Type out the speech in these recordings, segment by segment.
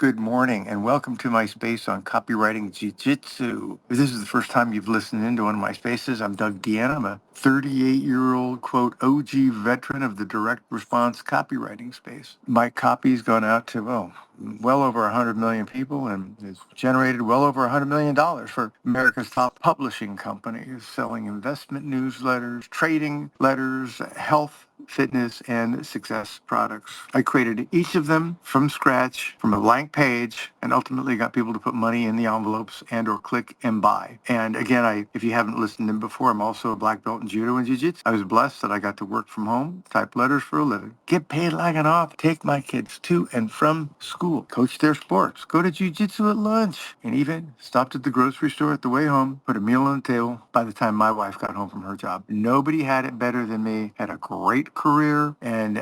Good morning and welcome to my space on Copywriting Jiu-Jitsu. If this is the first time you've listened into one of my spaces, I'm Doug Deanna. I'm a 38-year-old, quote, OG veteran of the direct response copywriting space. My copy's gone out to, well over 100 million people and has generated well over $100 million for America's top publishing companies, selling investment newsletters, trading letters, health, fitness, and success products. I created each of them from scratch, from a blank page, and ultimately got people to put money in the envelopes and or click and buy. And again, if you haven't listened in before, I'm also a black belt in judo and jiu-jitsu. I was blessed that I got to work from home, type letters for a living, get paid like an off, take my kids to and from school, coach their sports, go to jiu-jitsu at lunch, and even stopped at the grocery store at the way home, put a meal on the table by the time my wife got home from her job. Nobody had it better than me, had a great career, and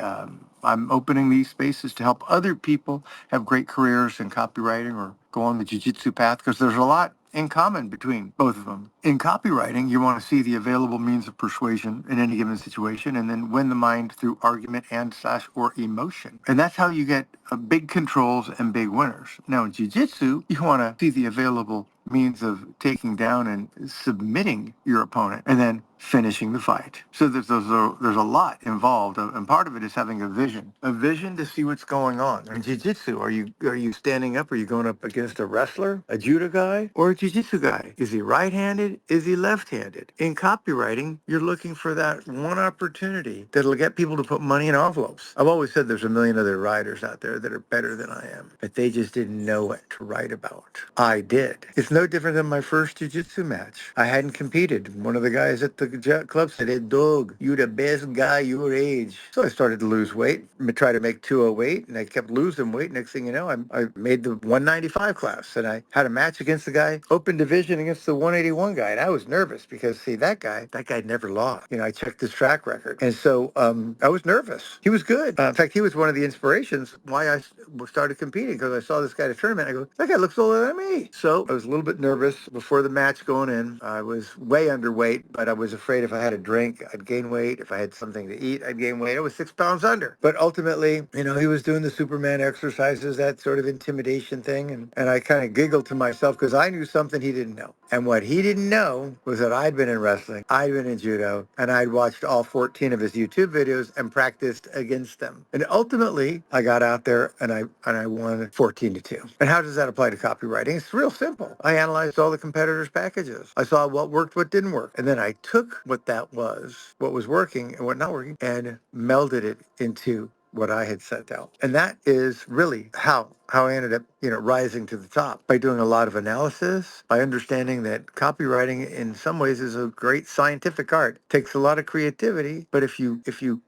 I'm opening these spaces to help other people have great careers in copywriting or go on the jiu-jitsu path, because there's a lot in common between both of them. In copywriting, you want to see the available means of persuasion in any given situation and then win the mind through argument and/or emotion. And that's how you get big controls and big winners. Now in jiu-jitsu, you want to see the available means of taking down and submitting your opponent and then finishing the fight. So there's a lot involved, and part of it is having a vision to see what's going on. In jiu-jitsu, are you standing up? Are you going up against a wrestler, a judo guy, or a jiu-jitsu guy? Is he right-handed? Is he left-handed? In copywriting, you're looking for that one opportunity that'll get people to put money in envelopes. I've always said there's a million other writers out there that are better than I am, but they just didn't know what to write about. I did. It's no different than my first jiu-jitsu match. I hadn't competed. One of the guys at the club said, "Hey, Doug, you the best guy your age." So I started to lose weight, try to make 208, and I kept losing weight. Next thing you know, I made the 195 class, and I had a match against the guy, open division against the 181 guy, and I was nervous because, see, that guy never lost. I checked his track record, and so I was nervous. He was good. In fact, he was one of the inspirations why I started competing, because I saw this guy at a tournament. I go, that guy looks older than me. So I was a little bit nervous before the match going in. I was way underweight, but I was afraid if I had a drink, I'd gain weight. If I had something to eat, I'd gain weight. I was 6 pounds under. But ultimately, he was doing the Superman exercises, that sort of intimidation thing. And I kind of giggled to myself because I knew something he didn't know. And what he didn't know was that I'd been in wrestling, I'd been in judo, and I'd watched all 14 of his YouTube videos and practiced against them. And ultimately, I got out there and I won 14-2. And how does that apply to copywriting? It's real simple. I analyzed all the competitors' packages. I saw what worked, what didn't work. And then I took what was working and what not working, and melded it into what I had set out. And that is really how I ended up, rising to the top, by doing a lot of analysis, by understanding that copywriting in some ways is a great scientific art. It takes a lot of creativity, but if you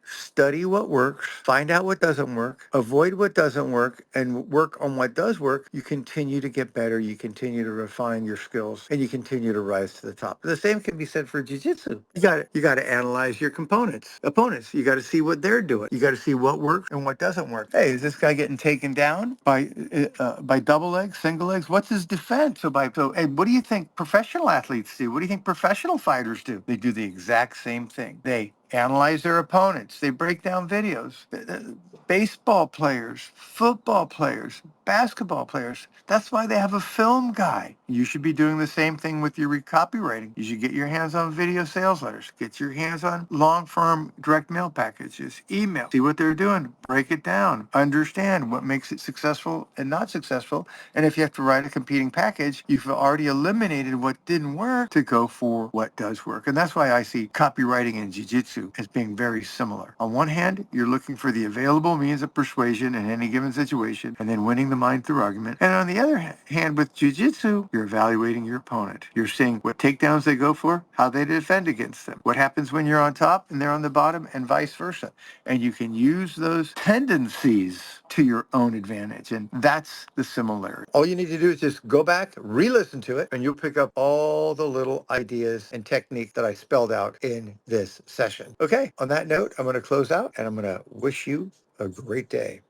study what works, find out what doesn't work, avoid what doesn't work, and work on what does work, you continue to get better, you continue to refine your skills, and you continue to rise to the top. The same can be said for jiu-jitsu. You got to analyze your opponents. You got to see what they're doing. You got to see what works and what doesn't work. Hey, is this guy getting taken down by double legs, single legs? What's his defense? Hey, what do you think professional athletes do? What do you think professional fighters do? They do the exact same thing. They analyze their opponents. They break down videos. Baseball players, football players, basketball players. That's why they have a film guy. You should be doing the same thing with your copywriting. You should get your hands on video sales letters. Get your hands on long-form direct mail packages, email. See what they're doing. Break it down. Understand what makes it successful and not successful. And if you have to write a competing package, you've already eliminated what didn't work to go for what does work. And that's why I see copywriting and jiu-jitsu as being very similar. On one hand, you're looking for the available means of persuasion in any given situation and then winning the mind through argument. And on the other hand, with jiu-jitsu, you're evaluating your opponent. You're seeing what takedowns they go for, how they defend against them, what happens when you're on top and they're on the bottom, and vice versa. And you can use those tendencies to your own advantage. And that's the similarity. All you need to do is just go back, re-listen to it, and you'll pick up all the little ideas and technique that I spelled out in this session. Okay, on that note, I'm going to close out and I'm going to wish you a great day.